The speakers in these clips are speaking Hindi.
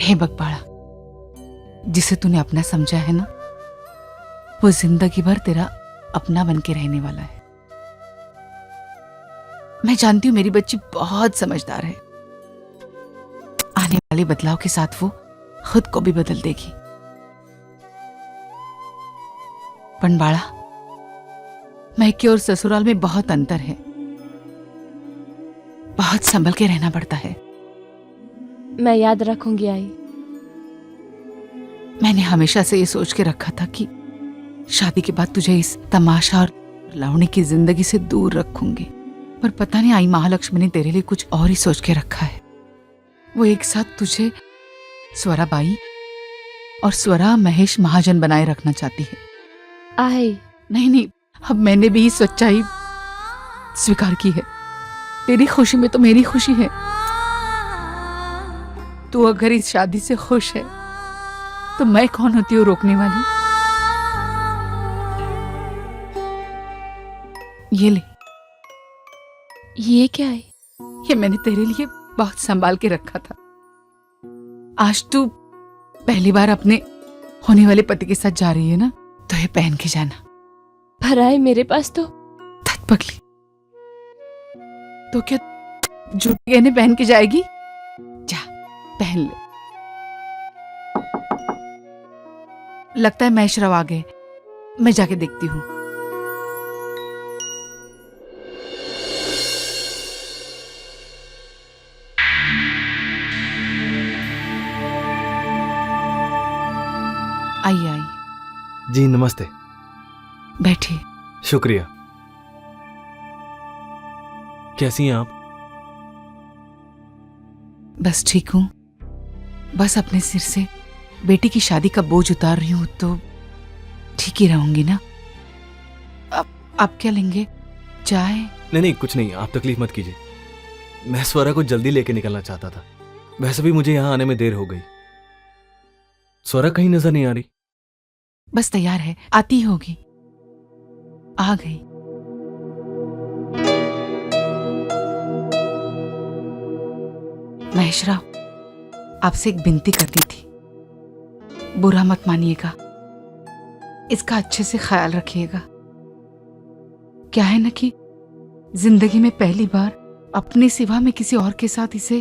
हे बकवाड़ा, जिसे तूने अपना समझा है ना, वो जिंदगी भर तेरा अपना बन के रहने वाला है। मैं जानती हूं मेरी बच्ची बहुत समझदार है। आने वाले बदलाव के साथ वो खुद को भी बदल देगी। पनबाड़ा, मैके और ससुराल में बहुत अंतर है। बहुत संभल के रहना पड़ता है। मैं याद रखूंगी आई। मैंने हमेशा से ये सोच के रखा था कि शादी के बाद तुझे इस तमाशा और लवणी की जिंदगी से दूर रखूंगी, पर पता नहीं आई महालक्ष्मी ने तेरे लिए कुछ और ही सोच के रखा है। वो एक साथ तुझे स्वरा बाई और स्वरा महेश महाजन बनाए रखना चाहती है। आई नहीं, अब मैंने भी सच्चाई स्वीकार की है। तेरी खुशी में तो मेरी खुशी है। तू अगर इस शादी से खुश है तो मैं कौन होती हूँ रोकने वाली। ये ले, ये क्या है? ये मैंने तेरे लिए बहुत संभाल के रखा था। आज तू पहली बार अपने होने वाले पति के साथ जा रही है ना, तो ये पहन के जाना। पर आई मेरे पास तो धत पगली, तो क्या झूठी गहने पहन के जाएगी? जा पहन ले। लगता है महेशराव आ गए, मैं जाके देखती हूँ। आइए आइए। जी नमस्ते। बैठिए। शुक्रिया। कैसी हैं आप? बस ठीक हूँ। बस अपने सिर से बेटी की शादी का बोझ उतार रही हूँ, तो ठीक ही रहूंगी ना। आप क्या लेंगे? चाय? नहीं, कुछ नहीं, आप तकलीफ मत कीजिए। मैं स्वरा को जल्दी लेके निकलना चाहता था। वैसे भी मुझे यहाँ आने में देर हो गई। स्वरा कहीं नजर नहीं आ रही। बस तैयार है, आती ही होगी। आ गई। महेशराव, आपसे एक विनती करनी थी, बुरा मत मानिएगा। इसका अच्छे से ख्याल रखिएगा। क्या है ना कि जिंदगी में पहली बार अपने सिवा में किसी और के साथ इसे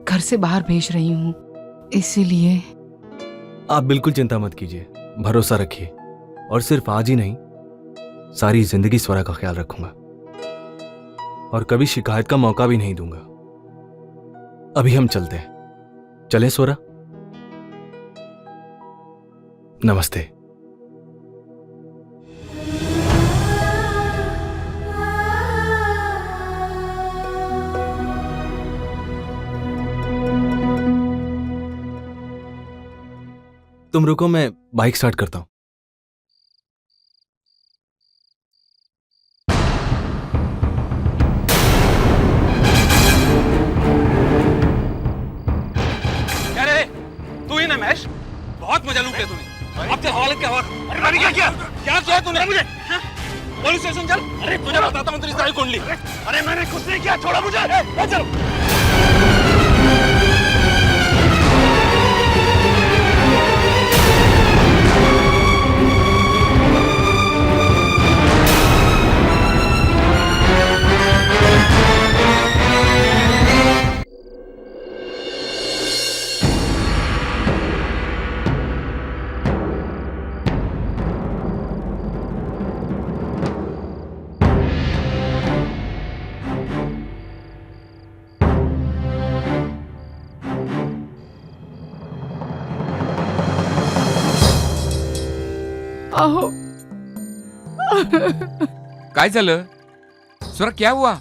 घर से बाहर भेज रही हूं, इसीलिए। आप बिल्कुल चिंता मत कीजिए, भरोसा रखिए। और सिर्फ आज ही नहीं, सारी जिंदगी स्वरा का ख्याल रखूंगा और कभी शिकायत का मौका भी नहीं दूंगा। अभी हम चलते हैं। चले स्वरा? नमस्ते। तुम रुको, मैं बाइक स्टार्ट करता हूं। तू ही ना महेश, बहुत मजा लूट लिया तूने। अब तेरे हवाले क्या हुआ? अरे मैंने क्या किया? क्या किया तूने मुझे? पुलिस स्टेशन चल। अरे तुझे बताता हूँ तेरी सारी कुंडली। अरे मैंने कुछ नहीं किया, छोड़ा मुझे। चल। आओ। काय झालं? स्वरा क्या हुआ?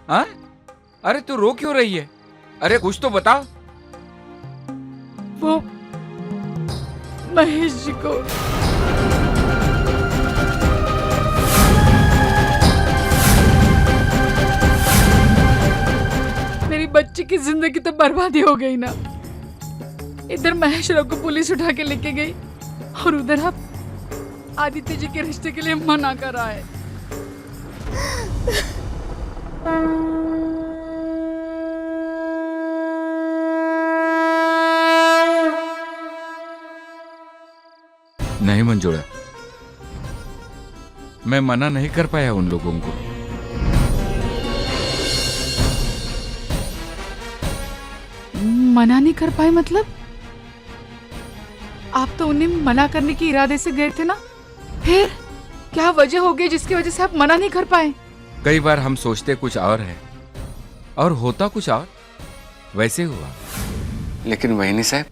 हाँ? अरे तू रो क्यों रही है? अरे कुछ तो बता। वो महेश जी को मेरी बच्ची की जिंदगी तो बर्बादी हो गई ना। इधर महेश राव को पुलिस उठा के लेके गई और उधर आप आदित्य जी के रिश्ते के लिए मना कर रहा है। नहीं मंजूड़ा, मैं मना नहीं कर पाया उन लोगों को। मना नहीं कर पाए मतलब? आप तो उन्हें मना करने के इरादे से गए थे ना, फिर क्या वजह हो गई जिसकी वजह से आप मना नहीं कर पाए? कई बार हम सोचते कुछ और है और होता कुछ और, वैसे हुआ। लेकिन वहीनी साहब,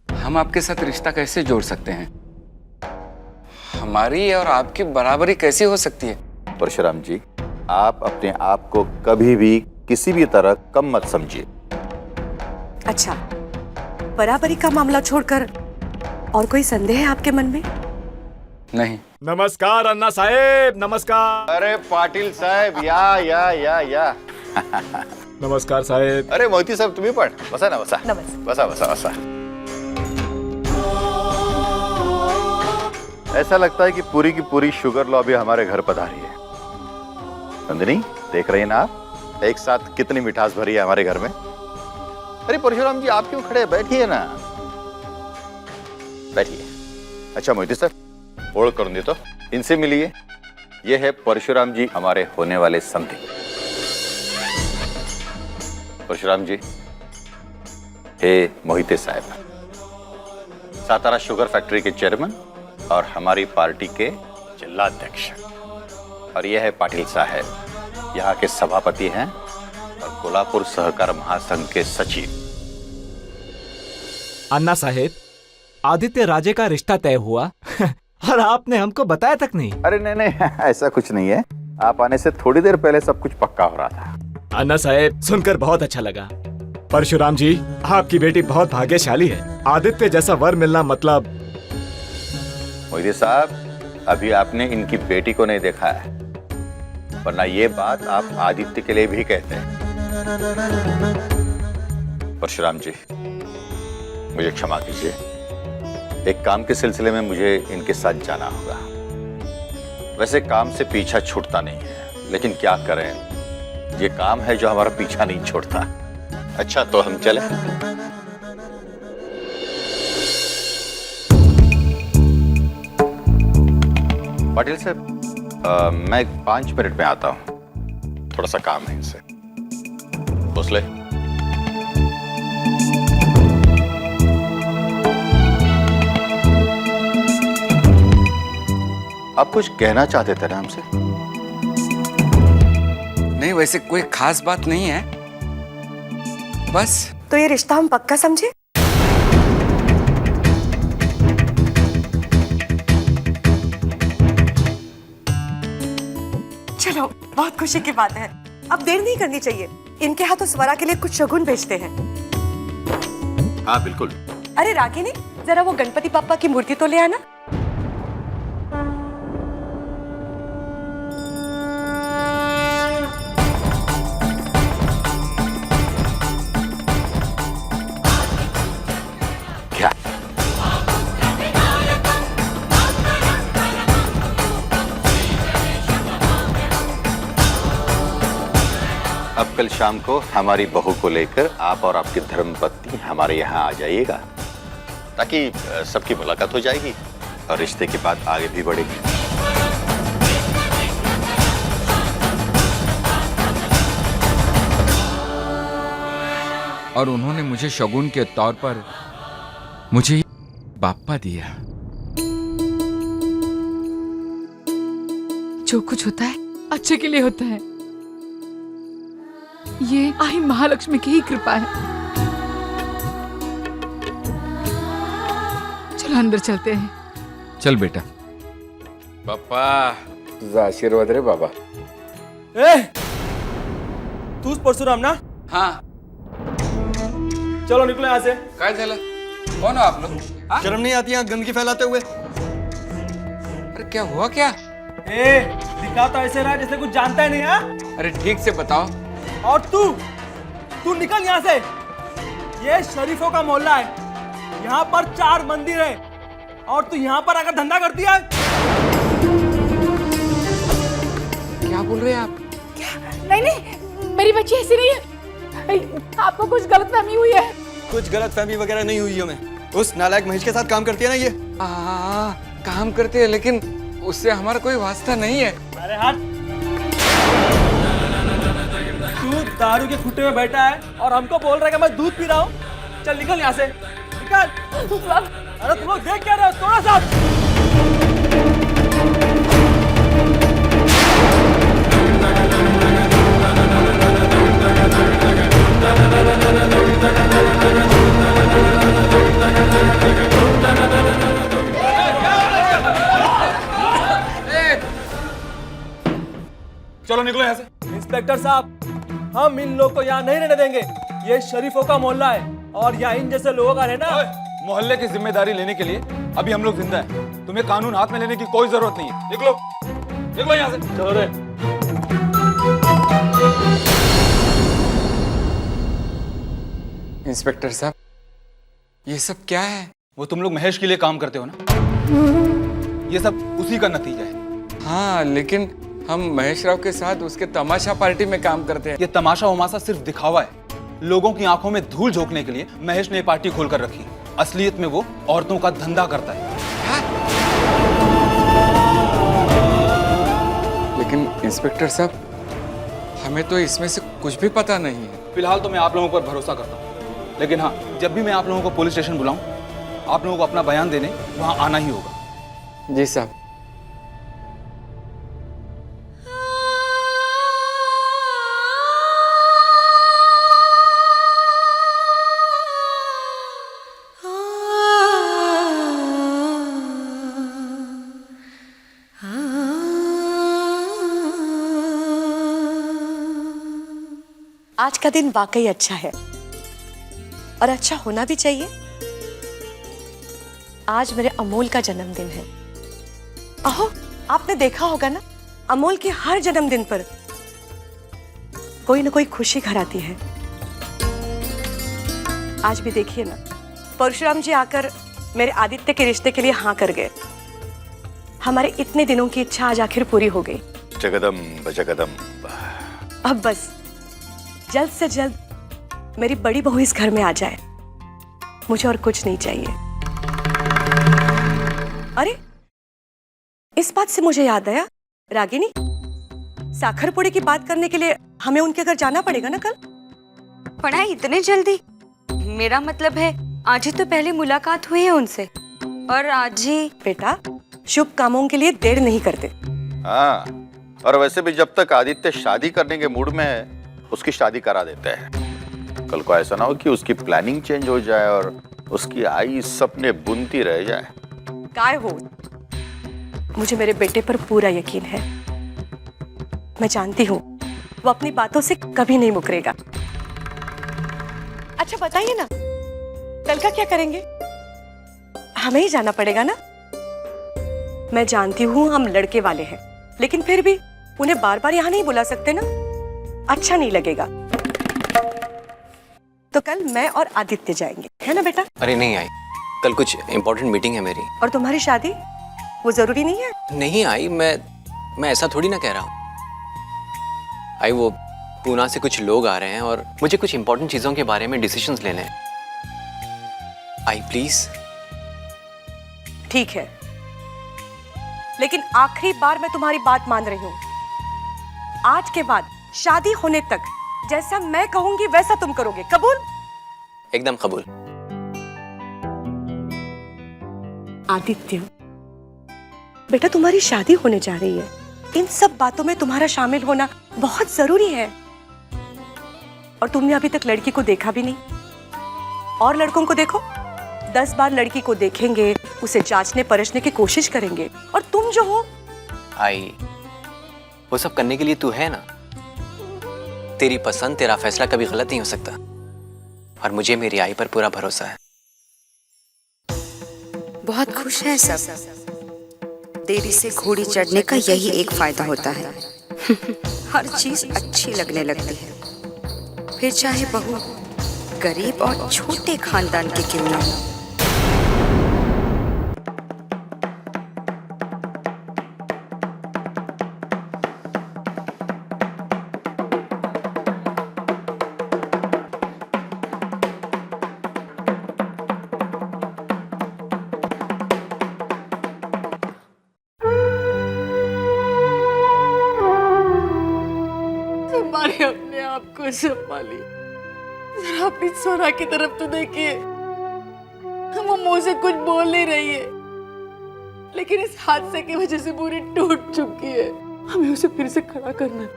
हम आपके साथ रिश्ता कैसे जोड़ सकते हैं? हमारी और आपकी बराबरी कैसे हो सकती है? परशुराम जी, आप अपने आप को कभी भी किसी भी तरह कम मत समझिए। अच्छा, बराबरी का मामला छोड़कर और कोई संदेह है आपके मन में? नहीं। नमस्कार अन्ना साहेब, नमस्कार। अरे पाटिल साहब, या नमस्कार साहेब। अरे मोहिती साहब, तुम्ही पण बसा ना, बसा नमस्कार। बसा बसा बसा। ऐसा लगता है कि पूरी की पूरी शुगर लॉबी हमारे घर पधारी है। नंदिनी, देख रही हैं ना आप, एक साथ कितनी मिठास भरी है हमारे घर में। अरे परशुराम जी, आप क्यों खड़े, बैठिए ना, बैठिए। अच्छा मोहिती साहब, ओळख करून देतो, इनसे मिलिए। ये है परशुराम जी, हमारे होने वाले समधी। परशुराम जी, हे मोहिते साहब, सातारा शुगर फैक्ट्री के चेयरमैन और हमारी पार्टी के जिलाध्यक्ष। और यह है पाटिल साहब, यहाँ के सभापति हैं और कोल्हापुर सहकार महासंघ के सचिव। अन्ना साहेब, आदित्य राजे का रिश्ता तय हुआ और आपने हमको बताया तक नहीं। अरे नहीं नहीं, ऐसा कुछ नहीं है, आप आने से थोड़ी देर पहले सब कुछ पक्का हो रहा था। अन्ना साहेब, सुनकर बहुत अच्छा लगा। परशुराम जी, आपकी बेटी बहुत भाग्यशाली है। आदित्य जैसा वर मिलना मतलब। मोहिते साहब, अभी आपने इनकी बेटी को नहीं देखा है, वरना ये बात आप आदित्य के लिए भी कहते हैं। परशुराम जी, मुझे क्षमा कीजिए, एक काम के सिलसिले में मुझे इनके साथ जाना होगा। वैसे काम से पीछा छूटता नहीं है, लेकिन क्या करें, ये काम है जो हमारा पीछा नहीं छोड़ता। अच्छा, तो हम चले। पाटिल साहब, मैं 5 मिनट में आता हूं, थोड़ा सा काम है इनसे। भोसले, आप कुछ कहना चाहते थे ना हमसे? नहीं, वैसे कोई खास बात नहीं है, बस। तो ये रिश्ता हम पक्का समझे? चलो, बहुत खुशी की बात है। अब देर नहीं करनी चाहिए, इनके हाथों स्वरा के लिए कुछ शगुन भेजते हैं। हाँ बिल्कुल। अरे रागिनी, जरा वो गणपति पापा की मूर्ति तो ले आना। क्या? अब कल शाम को हमारी बहू को लेकर आप और आपकी धर्मपत्नी हमारे यहाँ आ जाइएगा, ताकि सबकी मुलाकात हो जाएगी और रिश्ते की बात आगे भी बढ़ेगी। और उन्होंने मुझे शगुन के तौर पर मुझे बाप्पा दिया। जो कुछ होता है अच्छे के लिए होता है। ये आई महालक्ष्मी की ही कृपा है। चलो अंदर चलते हैं। चल बेटा। बाप्पा, तुझा आशीर्वाद रे बाबा। तूच परशुराम ना? हाँ। चलो निकलो यहाँ से। काय झालं? कौन हो आप लोग? हाँ? शर्म नहीं आती यहाँ गंदगी फैलाते हुए? अरे क्या हुआ क्या? दिखा तो ऐसे रहा जैसे कुछ जानता ही नहीं है। अरे ठीक से बताओ। और तू निकल यहाँ से। ये शरीफों का मोहल्ला है, यहाँ पर 4 मंदिर है और तू यहाँ पर आकर धंधा करती है। क्या बोल रहे हैं आप? नहीं, मेरी बच्ची ऐसी नहीं है। आपको कुछ गलतफहमी हुई है। कुछ गलतफहमी वगैरह नहीं हुई हमें। उस नालायक महेश के साथ काम करती है ना ये? काम करते हैं लेकिन उससे हमारा कोई वास्ता नहीं है। अरे हट! तू दारू के खुट्टे में बैठा है और हमको बोल रहा है कि मैं दूध पी रहा हूँ। चल निकल यहाँ से, निकल। अरे तुम लोग देख क्या रहे हो? थोड़ा सा चलो निकलो यहाँ से। इंस्पेक्टर साहब, हम इन लोग को यहाँ नहीं रहने देंगे। ये शरीफों का मोहल्ला है और यहाँ इन जैसे लोगों का रहना। मोहल्ले की जिम्मेदारी लेने के लिए अभी हम लोग जिंदा हैं। तुम्हें कानून हाथ में लेने की कोई जरूरत नहीं है। निकलो, निकलो यहाँ से। चलो रे। इंस्पेक्टर साहब, ये सब क्या है? वो तुम लोग महेश के लिए काम करते हो ना, ये सब उसी का नतीजा है। हाँ, लेकिन हम महेश राव के साथ उसके तमाशा पार्टी में काम करते हैं। ये तमाशा वमाशा सिर्फ दिखावा है। लोगों की आंखों में धूल झोंकने के लिए महेश ने पार्टी खोल कर रखी। असलियत में वो औरतों का धंधा करता है। लेकिन इंस्पेक्टर साहब, हमें तो इसमें से कुछ भी पता नहीं है। फिलहाल तो मैं आप लोगों पर भरोसा करता हूँ, लेकिन हाँ, जब भी मैं आप लोगों को पुलिस स्टेशन बुलाऊं, आप लोगों को अपना बयान देने वहां आना ही होगा। जी साहब। आज का दिन वाकई अच्छा है और अच्छा होना भी चाहिए। आज मेरे अमोल का जन्मदिन है। अहो, आपने देखा होगा ना, अमोल के हर जन्मदिन पर कोई ना कोई खुशी घर आती है। आज भी देखिए ना, परशुराम जी आकर मेरे आदित्य के रिश्ते के लिए हाँ कर गए। हमारे इतने दिनों की इच्छा आज आखिर पूरी हो गई। जगदम्ब जगदम्ब। अब बस जल्द से जल्द मेरी बड़ी बहू इस घर में आ जाए, मुझे और कुछ नहीं चाहिए। अरे, इस बात से मुझे याद आया, रागिनी, साखर पुड़े की बात करने के लिए हमें उनके घर जाना पड़ेगा ना कल। पढ़ाई इतने जल्दी? मेरा मतलब है आज ही तो पहली मुलाकात हुई है उनसे, और आज ही। बेटा, शुभ कामों के लिए देर नहीं करते। हाँ, और वैसे भी जब तक आदित्य शादी करने के मूड में है, उसकी शादी करा देते हैं। कल को ऐसा ना हो कि उसकी प्लानिंग चेंज हो जाए और उसकी आई सपने बुनती रह जाए। काय हो, मुझे मेरे बेटे पर पूरा यकीन है। मैं जानती हूँ वो अपनी बातों से कभी नहीं मुकरेगा। अच्छा बताइए ना, कल का क्या करेंगे? हमें ही जाना पड़ेगा ना? मैं जानती हूँ हम लड़के वाले हैं, लेकिन फिर भी उन्हें बार बार यहाँ नहीं बुला सकते ना, अच्छा नहीं लगेगा। तो कल मैं और आदित्य जाएंगे, है ना बेटा? अरे नहीं आई, कल कुछ इम्पोर्टेंट मीटिंग है मेरी। और तुम्हारी शादी, वो जरूरी नहीं है? नहीं आई, मैं ऐसा थोड़ी ना कह रहा हूँ। आई, वो पूना से कुछ लोग आ रहे हैं और मुझे कुछ इम्पोर्टेंट चीजों के बारे में डिसीजंस लेने हैं। आई प्लीज। ठीक है, लेकिन आखिरी बार मैं तुम्हारी बात मान रही हूँ। आज के बाद शादी होने तक जैसा मैं कहूंगी वैसा तुम करोगे, कबूल? एकदम कबूल। आदित्य बेटा, तुम्हारी शादी होने जा रही है, इन सब बातों में तुम्हारा शामिल होना बहुत जरूरी है। और तुमने अभी तक लड़की को देखा भी नहीं। और लड़कों को देखो, 10 बार लड़की को देखेंगे, उसे जांचने परखने की कोशिश करेंगे, और तुम जो हो। आई, वो सब करने के लिए तू है ना। तेरी पसंद, तेरा फैसला कभी गलत नहीं हो सकता, और मुझे मेरी आई पर पूरा भरोसा है। बहुत खुश है सब। देरी से घोड़ी चढ़ने का यही एक फायदा होता है। हर चीज अच्छी लगने लगती है, फिर चाहे बहू गरीब और छोटे खानदान की क्यों ना हो। आपको संभालिए। जरा अपनी सोना की तरफ तो देखिए। वो मुंह से कुछ बोल नहीं रही है, लेकिन इस हादसे की वजह से पूरी टूट चुकी है। हमें उसे फिर से खड़ा करना है।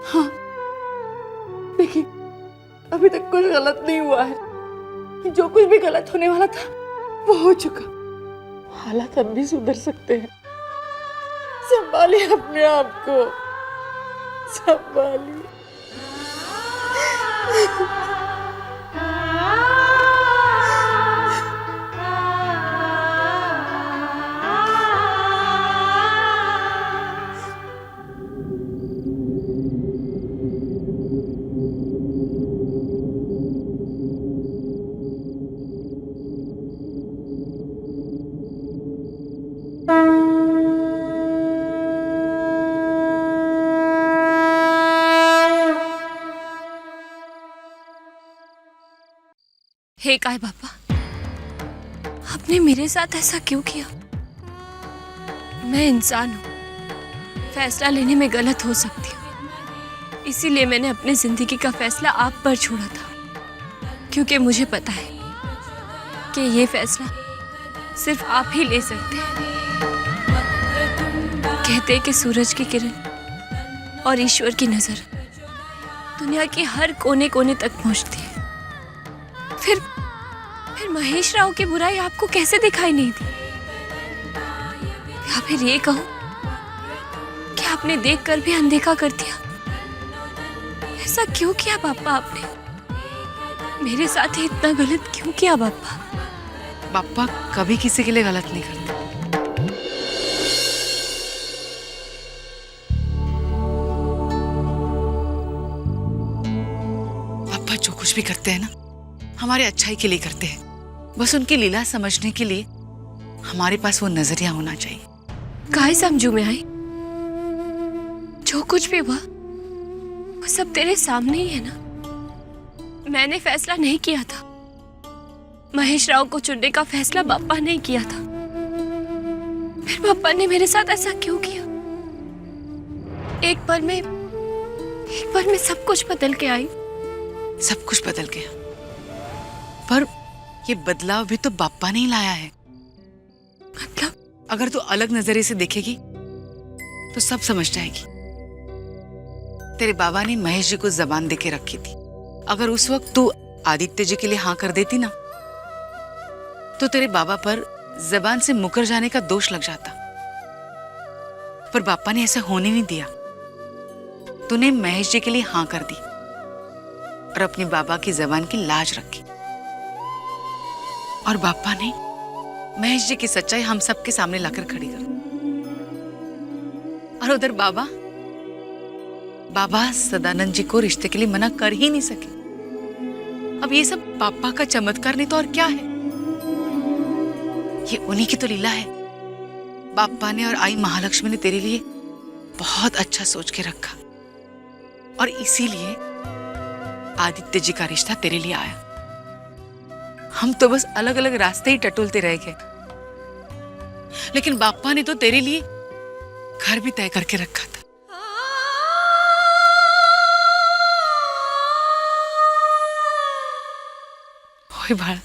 हाँ देखिए, अभी तक कुछ गलत नहीं हुआ है। जो कुछ भी गलत होने वाला था वो हो चुका। हालात अब भी सुधर सकते हैं। संभालिए अपने आप को, संभालिए। हे काय पापा, आपने मेरे साथ ऐसा क्यों किया? मैं इंसान हूं, फैसला लेने में गलत हो सकती हूँ। इसीलिए मैंने अपनी जिंदगी का फैसला आप पर छोड़ा था, क्योंकि मुझे पता है कि ये फैसला सिर्फ आप ही ले सकते हैं। कहते हैं कि सूरज की किरण और ईश्वर की नजर दुनिया के हर कोने कोने तक पहुंचती है। फिर महेश राव की बुराई आपको कैसे दिखाई नहीं दी? या फिर ये कहूं कि आपने देखकर भी अनदेखा कर दिया? ऐसा क्यों किया पापा आपने? मेरे साथ ही इतना गलत क्यों किया पापा? पापा कभी किसी के लिए गलत नहीं करते। पापा जो कुछ भी करते हैं ना, हमारे अच्छाई के लिए करते हैं। बस उनकी लीला समझने के लिए हमारे पास वो नजरिया होना चाहिए। काहे समझू में आई? जो कुछ भी हुआ वो सब तेरे सामने ही है ना। मैंने फैसला नहीं किया था। महेश राव को चुनने का फैसला पापा ने किया था। फिर पापा ने मेरे साथ ऐसा क्यों किया? एक पल में सब कुछ बदल के आई। सब कुछ बदल गया, पर ये बदलाव भी तो बापा ने ही लाया है। मतलब? अगर तू अलग नजरिए से देखेगी तो सब समझ जाएगी। तेरे बाबा ने महेश जी को जबान देके रखी थी। अगर उस वक्त तू आदित्य जी के लिए हाँ कर देती ना, तो तेरे बाबा पर जबान से मुकर जाने का दोष लग जाता। पर बापा ने ऐसा होने नहीं दिया। तूने महेश जी के लिए हाँ कर दी और अपने बाबा की जबान की लाज रखी। और बापा ने महेश जी की सच्चाई हम सबके सामने लाकर खड़ी कर। और उधर बाबा सदानंद जी को रिश्ते के लिए मना कर ही नहीं सके। अब ये सब पापा का चमत्कार नहीं तो और क्या है? ये उन्हीं की तो लीला है। बापा ने और आई महालक्ष्मी ने तेरे लिए बहुत अच्छा सोच के रखा, और इसीलिए आदित्य जी का रिश्ता तेरे लिए आया। हम तो बस अलग अलग रास्ते ही टटोलते रह गए, लेकिन बापा ने तो तेरे लिए घर भी तय करके रखा था। ओए बाळा,